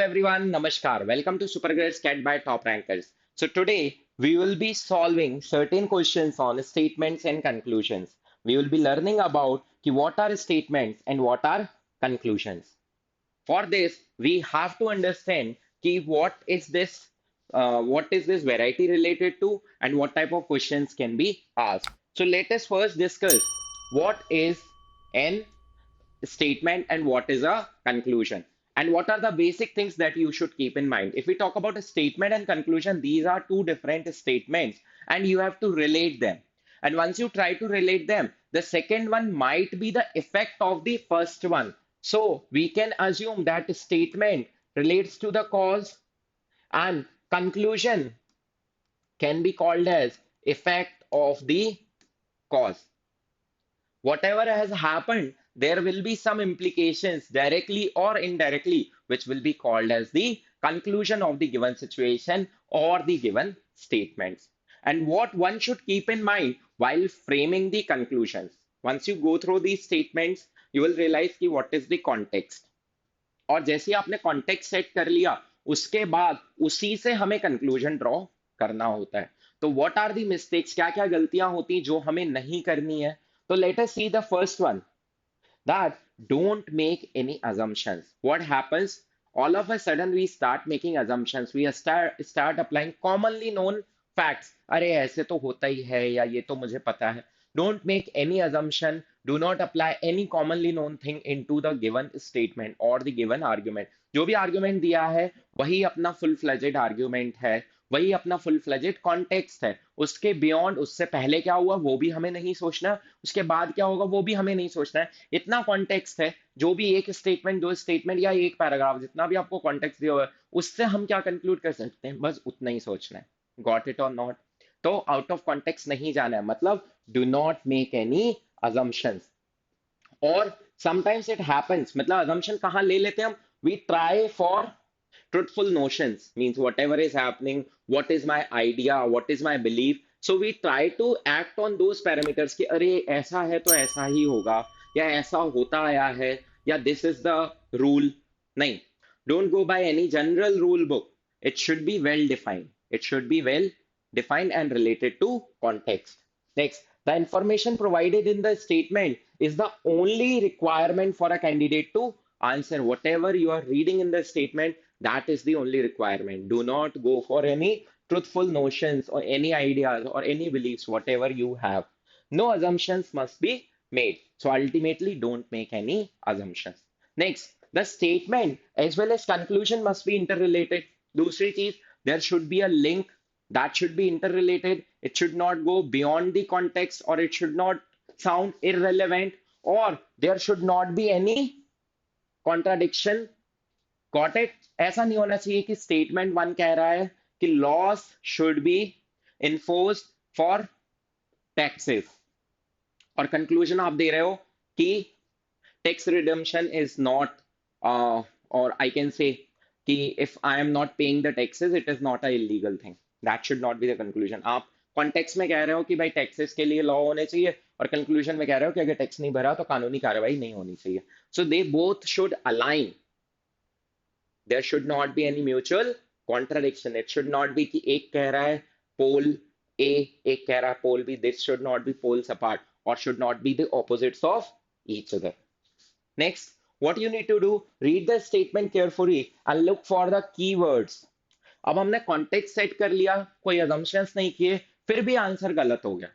everyone, Namaskar. Welcome to SuperGrads CAT.Dive Top Rankers. So today we will be solving certain questions on statements and conclusions. We will be learning about what are statements and what are conclusions. For this, we have to understand what is this variety related to, and what type of questions can be asked. So let us first discuss what is an statement and what is a conclusion, and what are the basic things that you should keep in mind. If we talk about a statement and conclusion, these are two different statements and you have to relate them. And once you try to relate them, the second one might be the effect of the first one. So we can assume that statement relates to the cause and conclusion can be called as effect of the cause. Whatever has happened, there will be some implications directly or indirectly, which will be called as the conclusion of the given situation or the given statements. And what one should keep in mind while framing the conclusions. Once you go through these statements, you will realize कि what is the context. और जैसे ही आपने context set कर लिया, उसके बाद उसी से हमें कंक्लूजन ड्रॉ करना होता है. तो व्हाट आर दी मिस्टेक्स, क्या क्या गलतियां होती जो हमें नहीं करनी है. तो let us see the first one, that don't make any assumptions. What happens? All of a sudden we start making assumptions. We start applying commonly known facts. अरे ऐसे तो होता ही है, या ये तो मुझे पता है. Don't make any assumption. Do not apply any commonly known thing into the given statement or the given argument. जो भी argument दिया है वही अपना full fledged argument है, वही अपना फुल फ्लेजेड कॉन्टेक्स्ट है. उसके बियॉन्ड, उससे पहले क्या हुआ वो भी हमें नहीं सोचना, उसके बाद क्या होगा वो भी हमें नहीं सोचना है. इतना कॉन्टेक्स्ट है, जो भी एक स्टेटमेंट, दो स्टेटमेंट या एक पैराग्राफ, जितना भी आपको कॉन्टेक्स्ट दिया हुआ है, उससे हम क्या कंक्लूड कर सकते हैं, बस उतना ही सोचना है. गॉट इट और नॉट? तो आउट ऑफ कॉन्टेक्स्ट नहीं जाना है, मतलब do not make any assumptions. और समटाइम्स इट हैपेंस, मतलब अजम्पशन कहाँ ले लेते हैं हम, we try for truthful notions, means whatever is happening, what is my idea, what is my belief, so we try to act on those parameters कि अरे ऐसा है तो ऐसा ही होगा, या ऐसा होता आया है, या this is the rule. नहीं, don't go by any general rule book. It should be well defined. It should be well defined and related to context. Next, the information provided in the statement is the only requirement for a candidate to answer. Whatever you are reading in the statement, that is the only requirement. Do not go for any truthful notions or any ideas or any beliefs, whatever you have. No assumptions must be made. So ultimately, don't make any assumptions. Next, the statement as well as conclusion must be interrelated. दूसरी चीज, there should be a link that should be interrelated. It should not go beyond the context, or it should not sound irrelevant, or there should not be any contradiction. Got it? ऐसा नहीं होना चाहिए कि statement one कह रहा है कि loss should be enforced for taxes, और कंक्लूजन आप दे रहे हो कि टैक्स रिडम्पशन इज नॉट, और आई कैन से कि if I am not paying the taxes it is not a illegal thing. That should not be the conclusion. आप context में कह रहे हो कि भाई टैक्सेस के लिए लॉ होने चाहिए, और कंक्लूजन में कह रहे हो कि अगर टैक्स नहीं भरा तो कानूनी कार्रवाई नहीं होनी चाहिए. So they both should align. There should not be any mutual contradiction. It should not be कि एक कह रहा है pole A, एक कह रहा है pole B. This should not be poles apart, or should not be the opposites of each other. Next, what you need to do, read the statement carefully and look for the keywords. अब हमने context set कर लिया, कोई assumptions नहीं किए, फिर भी answer गलत हो गया,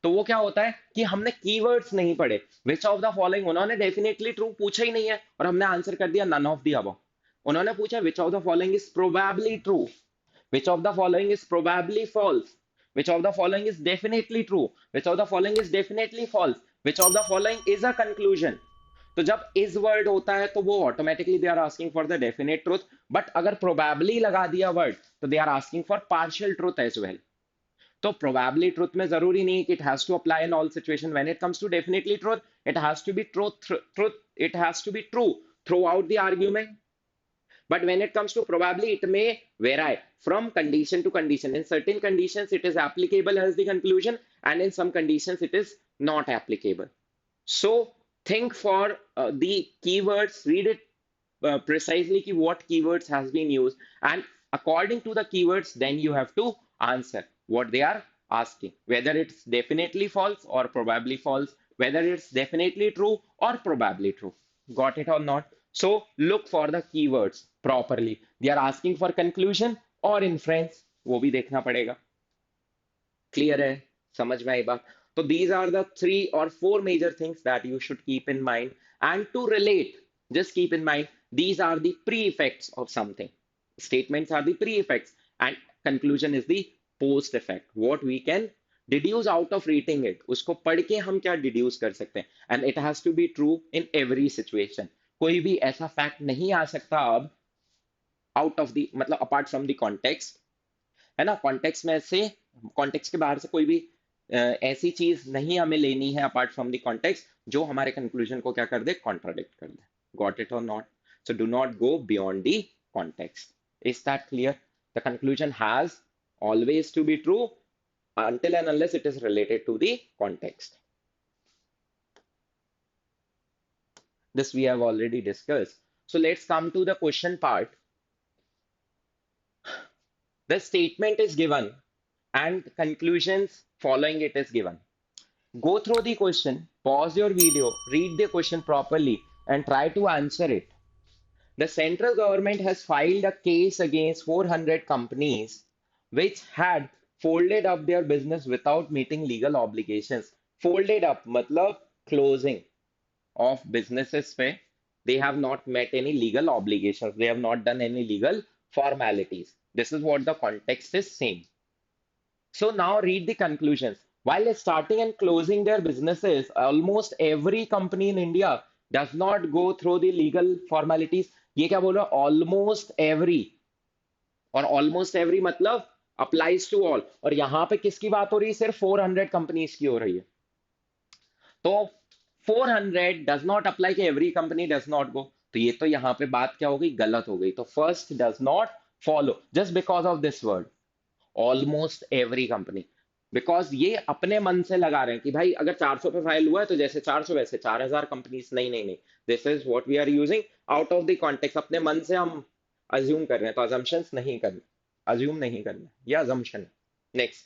तो वो क्या होता है कि हमने keywords नहीं पढ़े. Which of the following, उन्होंने definitely true पूछा ही नहीं है और हमने आंसर कर दिया none of the above. उन्होंने पूछा which of the following is probably true, which of the following is probably false, which of the following is definitely true, which of the following is definitely false, which of the following is a conclusion. तो जब is word होता है तो वो automatically they are asking for the definite truth, but अगर probably लगा दिया word तो they are asking for partial truth as well. तो probably truth में जरूरी नहीं कि it has to apply in all situation. When it comes to definitely truth, it has to be truth, it has to be true throughout the argument. But when it comes to probably, it may vary from condition to condition. In certain conditions, it is applicable as the conclusion, and in some conditions, it is not applicable. So think for the keywords, read it precisely ki what keywords has been used, and according to the keywords then you have to answer what they are asking, whether it's definitely false or probably false, whether it's definitely true or probably true. Got it or not? So look for the keywords properly. They are asking for conclusion or inference, वो भी देखना पड़ेगा. Clear है? समझ में आई बात? तो these are the 3 or 4 major things that you should keep in mind. And to relate, just keep in mind these are the pre-effects of something. Statements are the pre-effects and conclusion is the post-effect. What we can deduce out of reading it. उसको पढ़ के हम क्या deduce कर सकते हैं? And it has to be true in every situation. कोई भी ऐसा fact नहीं आ सकता अब out of the मतलब apart from the context, है ना. कॉन्टेक्स्ट में से, कॉन्टेक्स्ट के बाहर से कोई भी ऐसी चीज नहीं हमें लेनी है अपार्ट फ्रॉम द कॉन्टेक्स्ट जो हमारे कंक्लूजन को क्या कर दे, कॉन्ट्राडिक्ट कर दे. गॉट इट और not? So do not go beyond the context. Is that clear? The conclusion has always to be true until and unless it is related to the context. This we have already discussed. So let's come to the question part. The statement is given and conclusions following it is given. Go through the question, pause your video, read the question properly, and try to answer it. The central government has filed a case against 400 companies which had folded up their business without meeting legal obligations. Folded up, matlab closing of businesses पे they have not met any legal obligations. They have not done any legal formalities. This is what the context is saying. So now read the conclusions. While starting and closing their businesses, almost every company in India does not go through the legal formalities. ये क्या बोल रहा है? Almost every. और almost every मतलब applies to all. और यहाँ पे किसकी बात हो रही है? सिर्फ 400 कंपनीज की हो रही है. तो 400 डज नॉट अप्लाई कि every company does not go. तो ये तो यहाँ पे बात क्या हो गई? गलत हो गई. तो first does not follow just because of this word almost every company. Because ये अपने मन से लगा रहे हैं कि भाई अगर 400 पे फाइल हुआ है तो जैसे 400 वैसे 4000 कंपनीज. नहीं नहीं नहीं, this is what we are using out of the context. अपने मन से हम अज्यूम कर रहे हैं, तो अजम्पशंस नहीं करना, अज्यूम नहीं करना, ये अजम्पशन है. Next,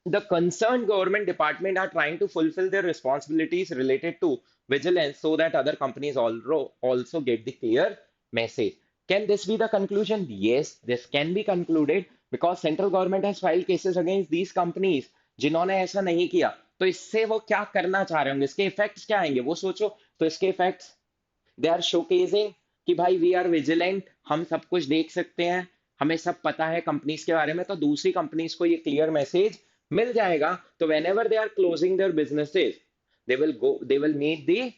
the concerned government department are trying to fulfill their responsibilities related to vigilance so that other companies also get the clear message. Can this be the conclusion? Yes, this can be concluded because central government has filed cases against these companies जिन्होंने ऐसा नहीं किया. तो इससे वो क्या करना चाह रहे होंगे, इसके इफेक्ट्स क्या आएंगे वो सोचो. तो इसके इफेक्ट्स, दे आर शोकेजिंग कि भाई वी आर विजिलेंट, हम सब कुछ देख सकते हैं, हमें सब पता है कंपनीज के बारे में. तो दूसरी कंपनीज को ये क्लियर मैसेज मिल जाएगा. तो whenever they are closing their businesses, they will meet the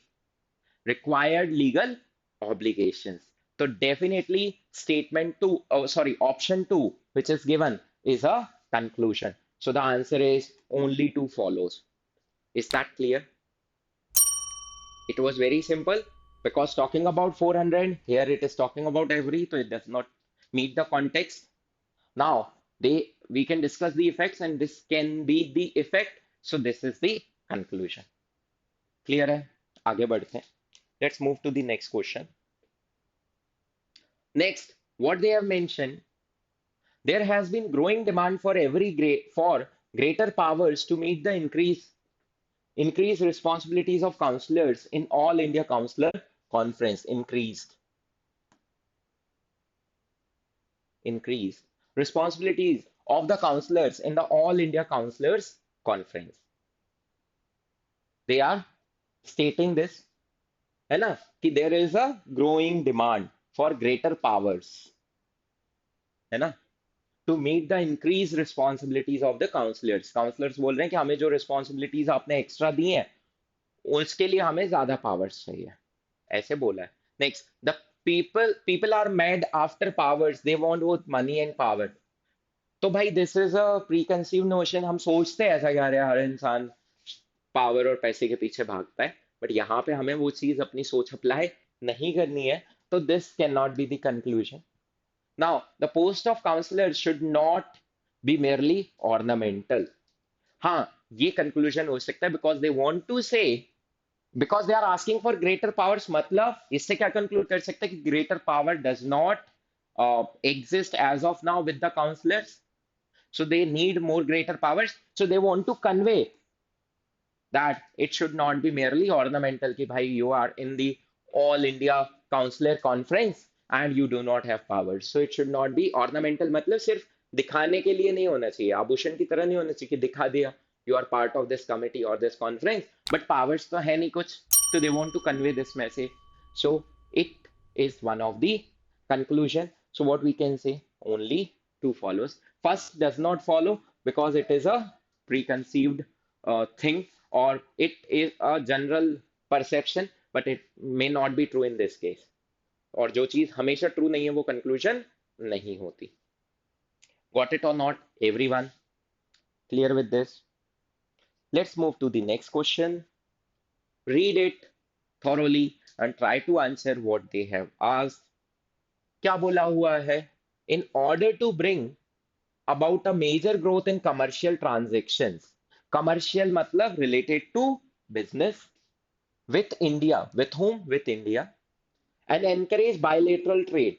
required legal obligations. So definitely statement 2, oh sorry, option 2 which is given is a conclusion. So the answer is only 2 follows. Is that clear? It was very simple because talking about 400, here it is talking about every, so it does not meet the context. Now we can discuss the effects and this can be the effect. So this is the conclusion. Clear है? आगे बढ़ते हैं. Let's move to the next question. Next, what they have mentioned, there has been growing demand for greater powers to meet the increased responsibilities of councillors in All India Councillor Conference. Increased responsibilities of the councillors in the All India Councillors Conference. They are stating this, है ना, कि there is a growing demand for greater powers, है ना, to meet the increased responsibilities of the councillors. Councillors बोल रहे हैं कि हमें जो responsibilities आपने extra दी हैं उसके लिए हमें ज्यादा powers चाहिए, ऐसे बोला है. Next, the people are mad after powers. They want both money and power. तो भाई दिस इज अ प्रीकंसीव नोशन. हम सोचते हैं ऐसा, क्या रहा हर इंसान पावर और पैसे के पीछे भागता है, बट यहाँ पे हमें वो चीज अपनी सोच अप्लाई नहीं करनी है. तो this can not be the conclusion. Now the post of counsellor should not be merely ornamental. हाँ, ये कंक्लूजन हो सकता है because they want to say because they are asking for greater powers, मतलब इससे क्या कंक्लूड कर सकते हैं कि greater power does not exist as of now with the counselors, so they need more greater powers, so they want to convey that it should not be merely ornamental कि भाई you are in the all India counselor conference and you do not have powers, so it should not be ornamental, मतलब सिर्फ दिखाने के लिए नहीं होना चाहिए, आभूषण की तरह नहीं होना चाहिए कि दिखा दिया you are part of this committee or this conference but powers तो है नहीं कुछ, so they want to convey this message, so it is one of the conclusion. So what we can say, only two follows. First does not follow because it is a preconceived thing, or it is a general perception but it may not be true in this case. और जो चीज हमेशा true नहीं है वो conclusion नहीं होती. Got it or not, everyone? Clear with this? Let's move to the next question. Read it thoroughly and try to answer what they have asked. क्या बोला हुआ है? In order to bring about a major growth in commercial transactions. Commercial matlab related to business with India. With whom? With India. And encourage bilateral trade.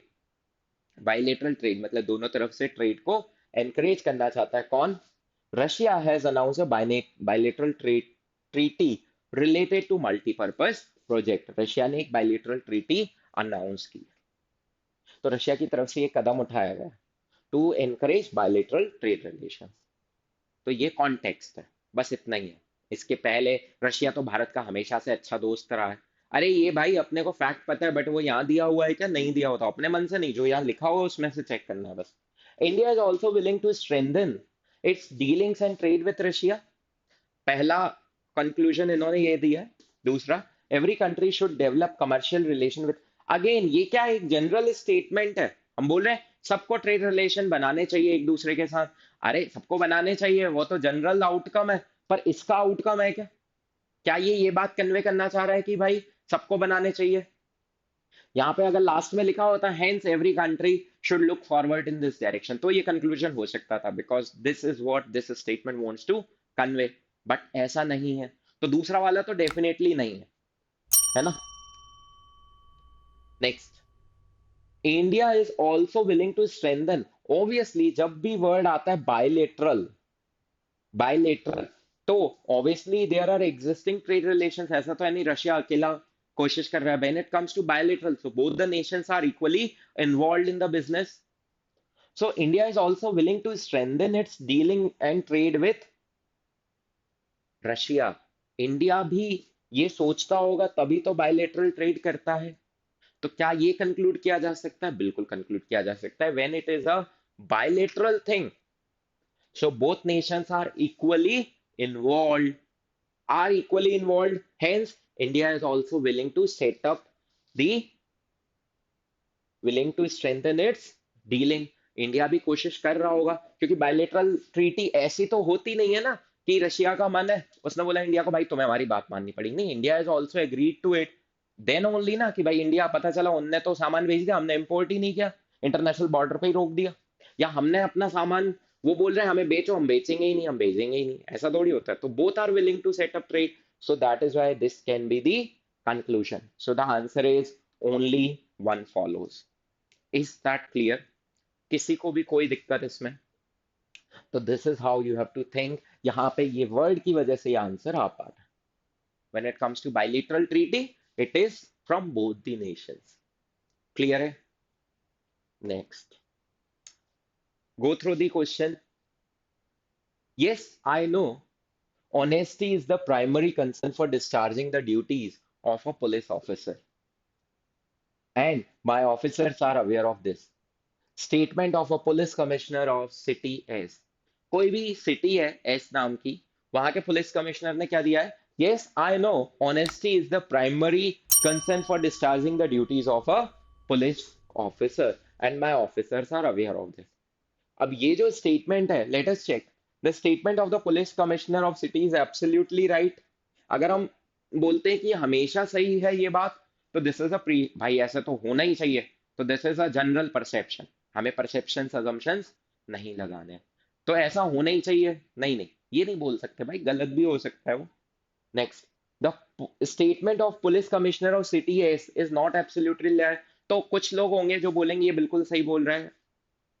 Bilateral trade मतलब दोनों तरफ से trade को encourage करना चाहता है कौन? Russia has announced a bilateral trade treaty related to multi-purpose project. Russia ने एक bilateral treaty अनाउंस की, तो रशिया की तरफ से ये कदम उठाया गया to encourage bilateral trade relation. तो ये कॉन्टेक्स्ट है, बस इतना ही है. इसके पहले रशिया तो भारत का हमेशा से अच्छा दोस्त रहा है. अरे ये भाई अपने को फैक्ट पता है बट वो यहाँ दिया हुआ है क्या नहीं दिया होता, अपने मन से नहीं, जो यहाँ लिखा हुआ उसमें से चेक करना है बस. India is also willing to strengthen its dealings and trade with Russia. पहला कंक्लूजन इन्होंने ये दिया है. दूसरा, every country should develop commercial relation with. Again ये क्या एक जनरल स्टेटमेंट है, हम बोल रहे हैं सबको ट्रेड रिलेशन बनाने चाहिए एक दूसरे के साथ. अरे सबको बनाने चाहिए वो तो जनरल आउटकम है, पर इसका आउटकम है क्या? क्या ये बात कन्वे करना चाह रहा है कि भाई सबको बनाने चाहिए? यहाँ पे अगर लास्ट में लिखा होता hence every country should look forward in this direction, तो ये कंक्लूजन हो सकता था because this is what this statement wants to convey, but ऐसा नहीं है. तो दूसरा वाला तो डेफिनेटली नहीं है ना. Next, India is also willing to strengthen. Obviously जब भी वर्ड आता है बायलेटरल, बायलेटरल तो obviously there are existing trade relations. ऐसा तो है नहीं रशिया अकेला कोशिश कर रहा है. When it comes to bilateral so both the nations are equally involved in the business. So India is also willing to strengthen its dealing and trade with Russia. India भी ये सोचता होगा तभी तो बायलेटरल ट्रेड करता है. तो क्या ये कंक्लूड किया जा सकता है? बिल्कुल कंक्लूड किया जा सकता है. When it is a bilateral thing so both nations are equally involved, hence India is also willing to set up the willing to strengthen its dealing. India भी कोशिश कर रहा होगा क्योंकि बायलेटरल ट्रीटी ऐसी तो होती नहीं है ना कि रशिया का मन है उसने बोला इंडिया को भाई तुम्हें हमारी बात माननी पड़ेगी. नहीं, India is also agreed to it. Then only ना कि भाई इंडिया पता चला उनने तो सामान भेज दिया हमने इंपोर्ट ही नहीं किया, इंटरनेशनल बॉर्डर पे ही रोक दिया, या हमने अपना सामान वो बोल रहे हैं हमें बेचो हम बेचेंगे ही नहीं, हम भेजेंगे ही नहीं, ऐसा थोड़ी होता है. तो both are willing to set up trade, so that is why this can be the conclusion. So the answer is only one follows. Is that clear? किसी को भी कोई दिक्कत इसमें? तो this is how you have to think. यहाँ पे ये वर्ड की वजह से ये आंसर आ पा रहा है. When it comes to bilateral treaty it is from both the nations. Clear है? Next, go through the question. Yes, I know honesty is the primary concern for discharging the duties of a police officer, and my officers are aware of this. Statement of a police commissioner of city S. कोई भी city है S नाम की, वहां के police commissioner ने क्या दिया है? Yes, I know honesty is the primary concern for discharging the duties of a police officer, and my officers are aware of this. अब ये जो स्टेटमेंट है, let us check. The statement of the police commissioner of city is absolutely right. अगर हम बोलते हैं कि हमेशा सही है ये बात, तो दिस इज अ प्री, भाई ऐसा तो होना ही चाहिए. तो this is a general perception, हमें परसेप्शन अजम्पशंस नहीं लगाने हैं. तो ऐसा होना ही चाहिए, नहीं नहीं ये नहीं बोल सकते भाई, गलत भी हो सकता है वो. Next, the statement of police commissioner of city is not absolutely right. तो कुछ लोग होंगे जो बोलेंगे ये बिल्कुल सही बोल रहा है,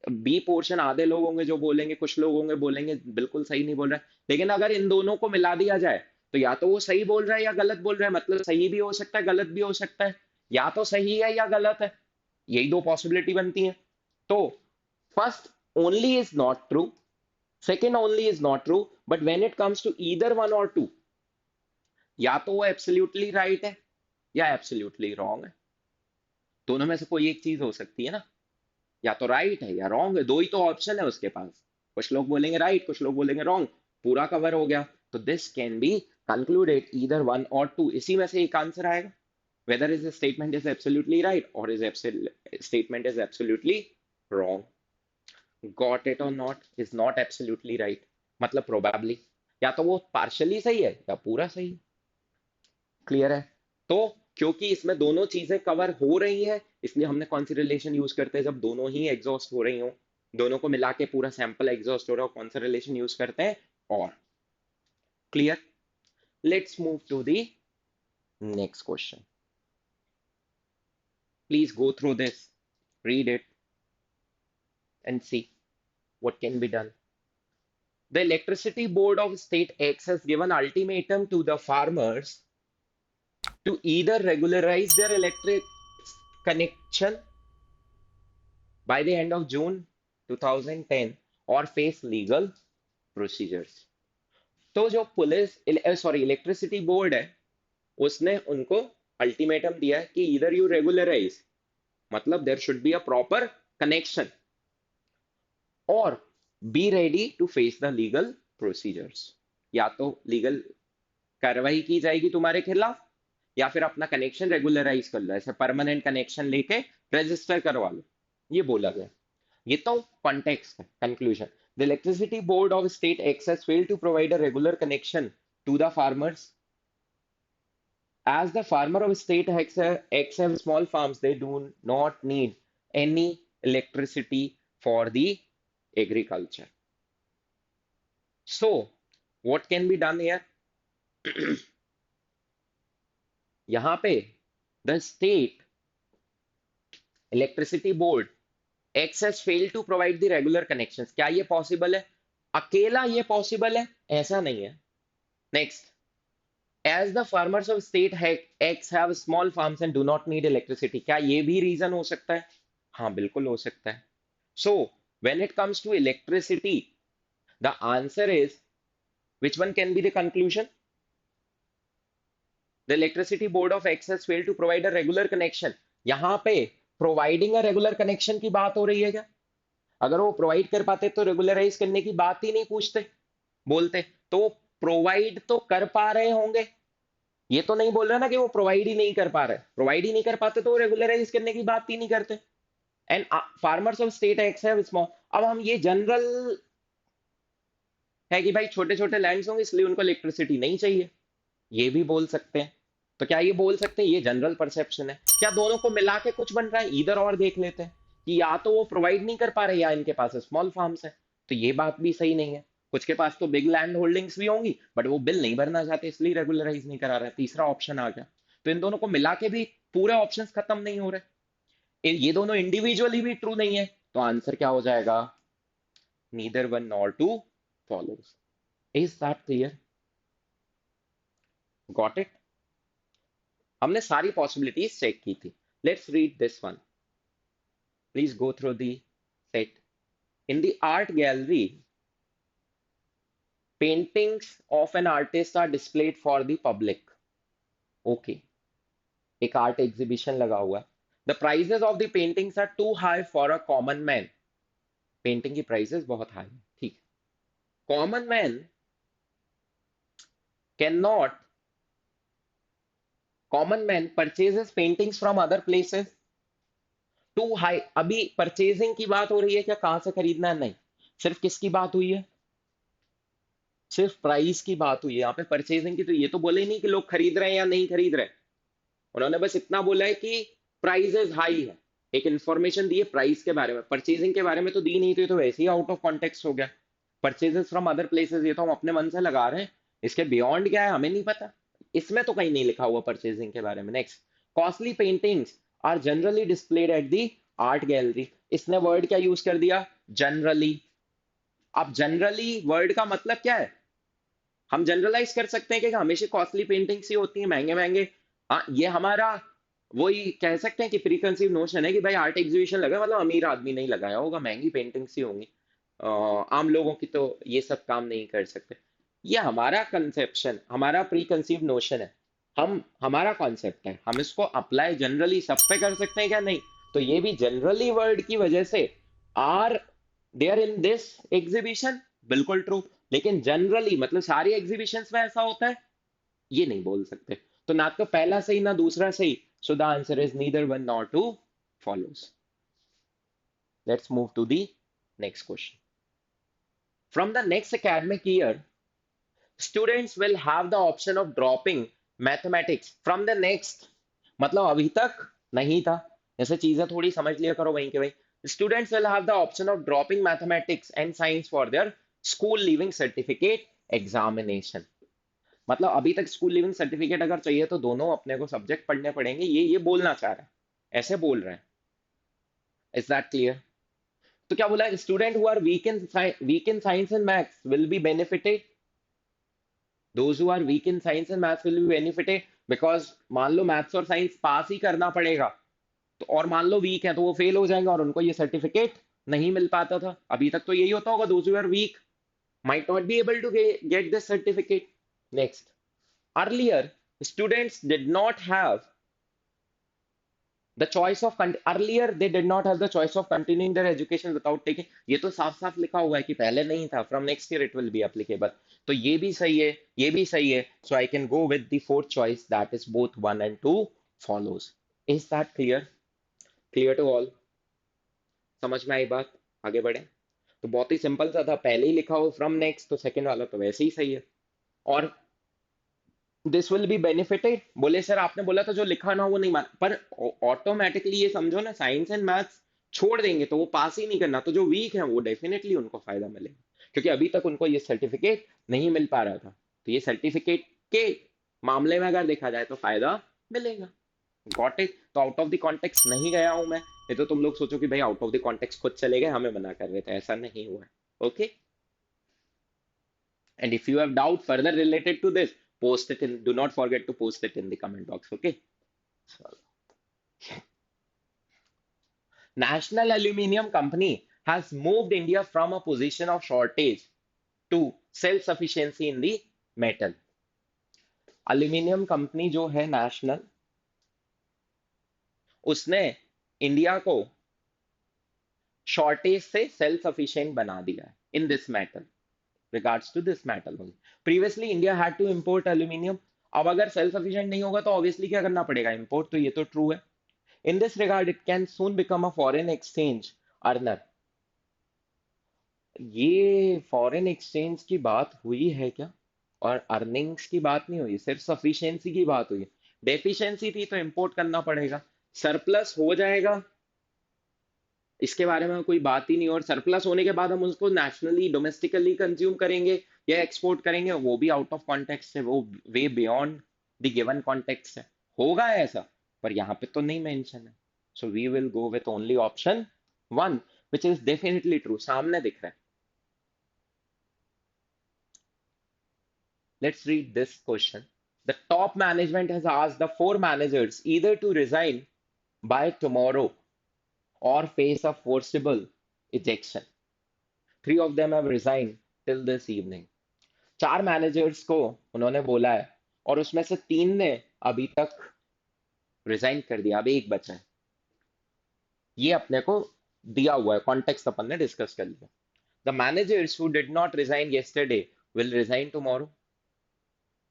बी पोर्शन आधे लोग होंगे जो बोलेंगे, कुछ लोग होंगे बोलेंगे बिल्कुल सही नहीं बोल रहा है। लेकिन अगर इन दोनों को मिला दिया जाए तो या तो वो सही बोल रहा है या गलत बोल रहा है, मतलब सही भी हो सकता है गलत भी हो सकता है, या तो सही है या गलत है, यही दो पॉसिबिलिटी बनती है। तो first only is not true, second only is not true, but when it comes to either one और टू, या तो वो एब्सोल्युटली राइट है या एब्सोल्युटली रॉन्ग है। दोनों में से कोई एक चीज हो सकती है ना, या तो राइट है या रॉन्ग है, दो ही तो ऑप्शन है उसके पास। कुछ लोग बोलेंगे राइट, कुछ लोग बोलेंगे रॉन्ग, पूरा कवर हो गया। तो this can be concluded either one और टू, इसी में से एक आंसर आएगा, whether is statement is absolutely right और is statement is absolutely wrong. Got it और not, is not absolutely right मतलब प्रोबेबली, या तो वो पार्शली सही है या पूरा सही है। क्लियर है? तो क्योंकि इसमें दोनों चीजें कवर हो रही हैं, इसलिए हमने कौन सी रिलेशन यूज करते हैं जब दोनों ही एग्जॉस्ट हो रही हो, दोनों को मिला के पूरा सैंपल एग्जॉस्ट हो रहा हो, कौन सा रिलेशन यूज करते हैं। और clear? Let's move to the next question. Please go through this, read it and see what can be done. The electricity board of state X has given ultimatum to the farmers to either regularize their electric connection by the end of June 2010 or face legal procedures. तो जो police sorry electricity board है उसने उनको ultimatum दिया है कि इधर you regularise, मतलब there should be a proper connection, और be ready to face the legal procedures. या तो लीगल कार्रवाई की जाएगी तुम्हारे खिलाफ, या फिर अपना कनेक्शन रेगुलराइज कर लो, ऐसे परमानेंट कनेक्शन लेके रजिस्टर करवा लो, ये बोला गया। ये तो कॉन्टेक्स्ट है। Conclusion, the electricity board of state x has failed to provide a regular connection to the farmers, as the farmer of state X have small farms, they do not need any electricity for the agriculture. So what can be done here? यहां पे the state electricity board x has failed to provide the regular connections. क्या ये possible है? अकेला ये possible है ऐसा नहीं है। Next, as the farmers of state x have small farms and do not need electricity. क्या ये भी रीजन हो सकता है? हाँ बिल्कुल हो सकता है। So when it comes to electricity, the answer is which one can be the conclusion? The electricity board of X has failed to provide a regular connection. यहां पे प्रोवाइडिंग अ रेगुलर कनेक्शन की बात हो रही है क्या? अगर वो प्रोवाइड कर पाते तो रेगुलराइज करने की बात ही नहीं पूछते, बोलते तो प्रोवाइड तो कर पा रहे होंगे। ये तो नहीं बोल रहा ना कि वो प्रोवाइड ही नहीं कर पा रहे, प्रोवाइड ही नहीं कर पाते तो वो रेगुलराइज करने की बात ही नहीं करते। And farmers of state x है स्मॉल, अब हम ये जनरल है कि भाई छोटे छोटे लैंड्स होंगे इसलिए उनको इलेक्ट्रिसिटी नहीं चाहिए, ये भी बोल सकते हैं। तो क्या ये बोल सकते हैं ये जनरल परसेप्शन है? क्या दोनों को मिला के कुछ बन रहा है? इधर और देख लेते हैं कि या तो वो प्रोवाइड नहीं कर पा रहे या इनके पास स्मॉल फार्म्स है, तो ये बात भी सही नहीं है। कुछ के पास तो बिग लैंड होल्डिंग्स भी होंगी बट वो बिल नहीं भरना चाहते इसलिए रेगुलराइज नहीं करा रहे, तीसरा ऑप्शन आ गया। तो इन दोनों को मिला के भी पूरे ऑप्शन खत्म नहीं हो रहे, ये दोनों इंडिविजुअली भी ट्रू नहीं है, तो आंसर क्या हो जाएगा? Neither one nor two follows. Is that clear? Got it? हमने सारी पॉसिबिलिटीज चेक की थी। Let's read this one, please go through the set. In the art gallery, paintings of an artist are displayed for the public. Okay, एक art exhibition लगा हुआ। The prices of the paintings are too high for a common man. Painting की prices बहुत high है, ठीक। Common man can not, common man purchases paintings from other places too high. अभी purchasing की बात हो रही है क्या, कहां से खरीदना है? नहीं, सिर्फ किसकी बात हुई है? सिर्फ प्राइस की बात हुई है यहाँ पे, परचेजिंग की तो ये तो बोले ही नहीं कि लोग खरीद रहे हैं या नहीं खरीद रहे। उन्होंने बस इतना बोला है कि प्राइस हाई है, एक इंफॉर्मेशन दी है प्राइस के बारे में, परचेजिंग के बारे में तो दी नहीं, तो ये तो वैसे ही आउट ऑफ कॉन्टेक्स्ट हो गया। परचेजेस फ्रॉम अदर प्लेसेस ये तो हम अपने मन से लगा रहे हैं, इसके बियॉन्ड क्या है हमें नहीं पता, इसमें तो कहीं नहीं लिखा हुआ परचेजिंग के बारे में। Next, costly paintings are generally displayed at the art gallery. इसने वर्ड क्या यूज कर दिया? जनरली। अब जनरली वर्ड का मतलब क्या है? हम जनरलाइज कर सकते हैं कि हमेशा कॉस्टली पेंटिंग्स ही होती हैं, महंगे महंगे। हाँ, ये हमारा वही कह सकते हैं कि प्री कंसीव नोशन है कि भाई आर्ट एग्जीबिशन लगा मतलब अमीर आदमी नहीं लगाया होगा, महंगी पेंटिंग्स ही होंगी। आम लोगों की तो ये सब काम नहीं कर सकते। ये हमारा कंसेप्शन, हमारा प्री कंसीव नोशन है। हम हमारा कॉन्सेप्ट है, हम इसको अप्लाई जनरली सब पे कर सकते हैं क्या? नहीं। तो ये भी जनरली वर्ड की वजह से are there in this exhibition, बिल्कुल ट्रू। लेकिन जनरली मतलब सारी एग्जीबिशंस में ऐसा होता है, ये नहीं बोल सकते। तो ना तो पहला सही ना दूसरा सही। So the answer is neither one nor two follows. Let's move to the next question. From the next academic year, students will have the option of dropping mathematics from the next, मतलब अभी तक नहीं था, ऐसे चीजें थोड़ी समझ लिया करो वहीं के वहीं। Students will have the option of dropping mathematics and science for their school leaving certificate examination. मतलब अभी तक स्कूल लिविंग सर्टिफिकेट अगर चाहिए तो दोनों अपने को सब्जेक्ट पढ़ने पड़ेंगे, ये बोलना चाह रहा है, ऐसे बोल रहे हैं। Is that clear? तो क्या बोला? Student who are weak in science and maths will be benefited. Those who are weak in science and maths will be benefited because मान लो मैथ्स और साइंस पास ही करना पड़ेगा, तो और मान लो वीक है तो वो फेल हो जाएंगे और उनको ये सर्टिफिकेट नहीं मिल पाता था। अभी तक तो यही होता होगा, those who are weak might not be able to get this certificate. Next, earlier students did not have the choice of earlier they did not have the choice of continuing their education without taking, ये तो साफ साफ लिखा हुआ है कि पहले नहीं था, from next year it will be applicable। तो ये भी सही है, ये भी सही है। So I can go with the fourth choice, that is both 1 and 2 follows. Is that clear? Clear to all? समझ में आई बात? आगे बढ़े। तो बहुत ही सिंपल सा था, पहले ही लिखा हो फ्रॉम नेक्स्ट, तो सेकंड वाला तो वैसे ही सही है। और दिस विल बी बेनिफिटेड, बोले सर आपने बोला था जो लिखा ना वो नहीं मान, पर ऑटोमेटिकली ये समझो ना, साइंस एंड मैथ्स छोड़ देंगे तो वो पास ही नहीं करना, तो जो वीक है वो डेफिनेटली उनको फायदा मिलेगा, क्योंकि अभी तक उनको ये सर्टिफिकेट नहीं मिल पा रहा था। तो ये सर्टिफिकेट के मामले में अगर देखा जाए तो फायदा मिलेगा। Got it? तो आउट ऑफ द कॉन्टेक्स्ट नहीं गया हूं मैं, ये तो तुम लोग सोचो कि भाई आउट ऑफ द कॉन्टेक्स्ट खुद चले गए, हमें मना कर रहे थे, ऐसा नहीं हुआ है। Okay, and if you have doubt further related to this, post it in, do not forget to post it in the comment box. Okay, so, National Aluminium Company has moved India from a position of shortage to self sufficiency in the metal. Aluminium company जो है national, उसने India को shortage से self sufficient बना दिया है in this metal, regards to this metal only. Previously India had to import aluminium. अब अगर सेल्फ सफिशिएंट नहीं होगा तो ऑब्वियसली क्या करना पड़ेगा? इंपोर्ट। तो ये तो ट्रू है। In this regard it can soon become a foreign exchange earner. ये फॉरेन एक्सचेंज की बात हुई है क्या? और अर्निंग्स की बात नहीं हुई, सिर्फ सफिशिएंसी की बात हुई। डेफिशिएंसी थी तो इंपोर्ट करना पड़ेगा, सरप्लस हो जाएगा इसके बारे में कोई बात ही नहीं। और सरप्लस होने के बाद हम उसको नेशनली डोमेस्टिकली कंज्यूम करेंगे या एक्सपोर्ट करेंगे, वो भी आउट ऑफ कॉन्टेक्स्ट है, वो way beyond the given context है। होगा ऐसा, पर यहाँ पे तो नहीं मेंशन है। So we will go with only option 1 which is definitely true, सामने दिख रहा है। Let's read this question. The top management has asked the 4 managers either to resign by tomorrow or face a forcible ejection. 3 of them have resigned till this evening. 4 managers को उन्होंने बोला है और उसमें से 3 ने अभी तक रिजाइन कर दिया, अभी एक बचा है। ये अपने को दिया हुआ है, कॉन्टेक्स्ट अपन ने डिस्कस कर लिया। The managers who did not resign yesterday will resign tomorrow.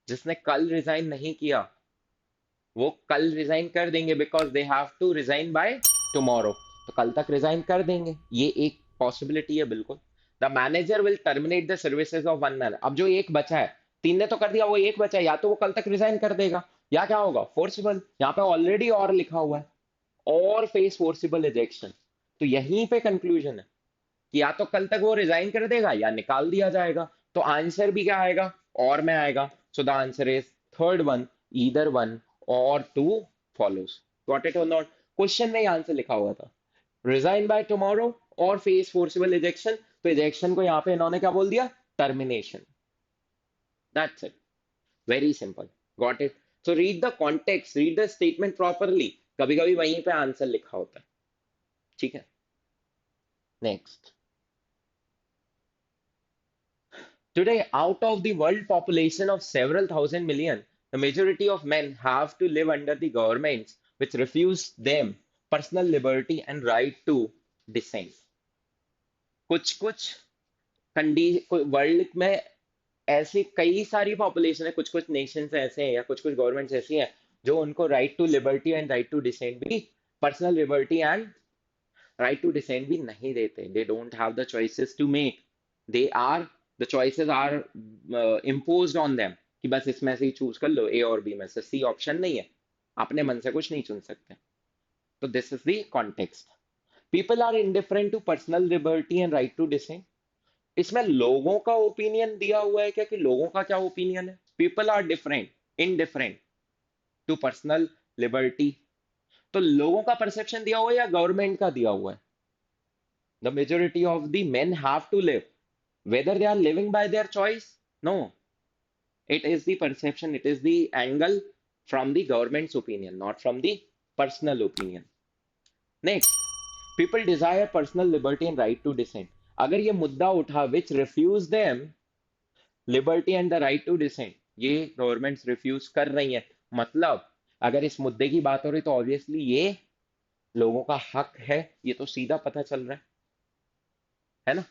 जिसने कल रिजाइन नहीं किया वो कल रिजाइन कर देंगे, because they have to resign by tomorrow. तो कल तक रिजाइन कर देंगे, ये एक पॉसिबिलिटी है बिल्कुल। The manager will terminate the services of 1 man. अब जो एक बचा है, 3 ने तो कर दिया, वो एक बचा है, या तो वो कल तक रिजाइन कर देगा या क्या होगा? फोर्सिबल। यहाँ पे ऑलरेडी और लिखा हुआ है, और फेस फोर्सिबल इजेक्शन। तो यहीं पे कंक्लूजन है कि या तो कल तक वो रिजाइन कर देगा या निकाल दिया जाएगा। तो आंसर भी क्या आएगा? और में आएगा। सो the answer is third one, either one और टू फॉलोज। गॉट इट और नॉट? क्वेश्चन में आंसर लिखा हुआ था रिजाइन बाय टुमारो और फेस फोर्सिबल इजेक्शन, तो इजेक्शन को यहाँ पे इन्होंने क्या बोल दिया? Termination. That's it, very simple. Got it? So read the context, read the statement properly, कभी कभी वहीं पे आंसर लिखा होता है। ठीक है, next. Today, out of the world population of several thousand million, the majority of men have to live under the governments which refuse them personal liberty and right to dissent. कुछ कुछ कंडी world में ऐसी कई सारी population है, कुछ कुछ Nations ऐसे हैं या कुछ कुछ गवर्नमेंट्स ऐसी हैं जो उनको right to liberty and right to dissent भी, personal liberty and right to dissent भी नहीं देते। They don't have the choices to make, they are, the choices are imposed on them कि बस इसमें से ही चूज कर लो, ए और बी में से, सी ऑप्शन नहीं है, अपने मन से कुछ नहीं चुन सकते। तो this is the context. People are indifferent to personal liberty and right to dissent. इसमें लोगों का ओपिनियन दिया हुआ है क्या, कि लोगों का क्या ओपिनियन है? People are different, indifferent to personal liberty, तो लोगों का परसेप्शन दिया हुआ है या गवर्नमेंट का दिया हुआ है? The majority of the men have to live. Whether they are living by their choice? No. It is the perception, it is the angle from the government's opinion, not from the personal opinion. Next, people desire personal liberty and right to dissent. अगर ये मुद्दा उठा which refuse them liberty and the right to dissent, ये governments refuse कर रही हैं, मतलब अगर इस मुद्दे की बात हो रही तो ऑब्वियसली ये लोगों का हक है, ये तो सीधा पता चल रहा है ना?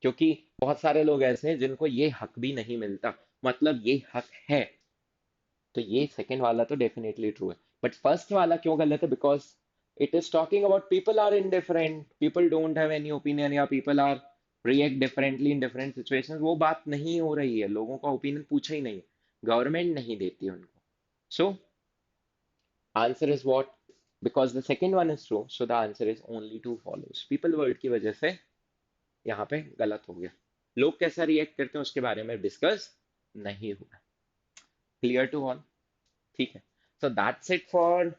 क्योंकि बहुत सारे लोग ऐसे हैं जिनको ये हक भी नहीं मिलता, मतलब ये हक है। तो ये सेकंड वाला तो डेफिनेटली ट्रू है, बट फर्स्ट वाला क्यों गलत है? Because it is talking about people are indifferent, people don't have any opinion, या people are react differently in different situations, वो बात नहीं हो रही है, लोगों का ओपिनियन पूछा ही नहीं, गवर्नमेंट नहीं देती उनको। So answer is what? Because the second one is true, so the answer is only two follows. People word की वजह से यहाँ पे गलत हो गया, लोग कैसा रिएक्ट करते हैं उसके बारे में डिस्कस नहीं हुआ। Clear to all? ठीक है, so that's it for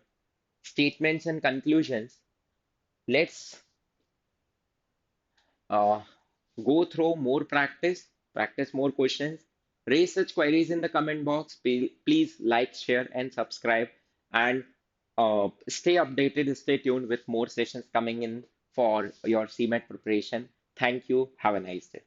statements and conclusions. Let's go through more practice more questions, raise such queries in the comment box. Please like, share and subscribe, and stay updated, stay tuned with more sessions coming in for your CMAT preparation. Thank you, have a nice day.